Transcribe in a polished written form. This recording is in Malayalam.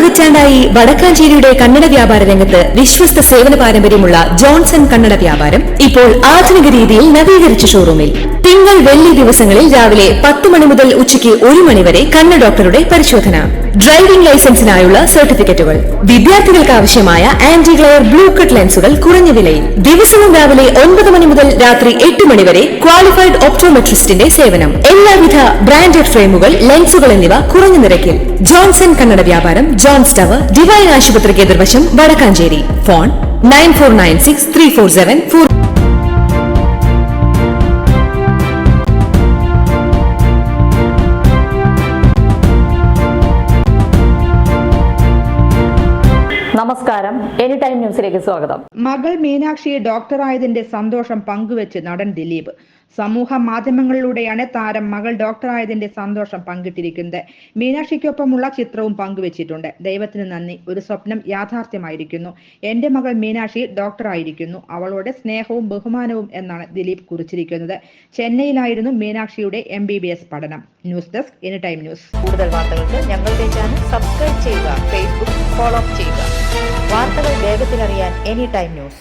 നൂറ്റാണ്ടായി വടക്കാഞ്ചേരിയുടെ കന്നഡ വ്യാപാര രംഗത്ത് വിശ്വസ്ത സേവന പാരമ്പര്യമുള്ള ജോൺസൺ കന്നഡ വ്യാപാരം ഇപ്പോൾ ആധുനിക രീതിയിൽ നവീകരിച്ച ഷോറൂമിൽ തിങ്കൾ വെള്ളി ദിവസങ്ങളിൽ രാവിലെ 10 മണി മുതൽ ഉച്ചയ്ക്ക് 1 മണി വരെ കണ്ണ് ഡോക്ടറുടെ പരിശോധന, ഡ്രൈവിംഗ് ലൈസൻസിനായുള്ള സർട്ടിഫിക്കറ്റുകൾ, വിദ്യാർത്ഥികൾക്ക് ആവശ്യമായ ആന്റി ഗ്ലെയർ ബ്ലൂ കട്ട് ലെൻസുകൾ കുറഞ്ഞ വിലയിൽ, ദിവസവും രാവിലെ 9 മണി മുതൽ രാത്രി 8 മണി വരെ ക്വാളിഫൈഡ് ഒപ്റ്റോമെട്രിസ്റ്റിന്റെ സേവനം, എല്ലാവിധ ബ്രാൻഡഡ് ഫ്രെയിമുകൾ, ലെൻസുകൾ എന്നിവ കുറഞ്ഞ നിരക്കിൽ. ജോൺസൺ കന്നഡ വ്യാപാരം, ജോൺസ് ടവർ, ഡിവൈൻ ആശുപത്രിക്ക് എതിർവശം, വടക്കാഞ്ചേരി. ഫോൺ 94963474. നമസ്കാരം, എനി ടൈം ന്യൂസിലേക്ക് സ്വാഗതം. മകൾ മീനാക്ഷി ഡോക്ടറായതിന്റെ സന്തോഷം പങ്കുവെച്ച് നടൻ ദിലീപ്. സമൂഹ മാധ്യമങ്ങളിലൂടെയാണ് താരം മകൾ ഡോക്ടറായതിന്റെ സന്തോഷം പങ്കിട്ടിരിക്കുന്നത്. മീനാക്ഷിക്കൊപ്പമുള്ള ചിത്രവും പങ്കുവച്ചിട്ടുണ്ട്. ദൈവത്തിന് നന്ദി, ഒരു സ്വപ്നം യാഥാർത്ഥ്യമായിരിക്കുന്നു. എന്റെ മകൾ മീനാക്ഷി ഡോക്ടറായിരിക്കുന്നു. അവളോട് സ്നേഹവും ബഹുമാനവും എന്നാണ് ദിലീപ് കുറിച്ചിരിക്കുന്നത്. ചെന്നൈയിലായിരുന്നു മീനാക്ഷിയുടെ MBBS പഠനം. News desk, any time news. കൂടുതൽ വാർത്തകൾക്ക് ഞങ്ങളുടെ ചാനൽ സബ്സ്ക്രൈബ് ചെയ്യുക, ഫേസ്ബുക്ക് ഫോളോ ചെയ്യുക. വാർത്തകൾ വേഗത്തിലറിയാൻ എനി ടൈം ന്യൂസ്.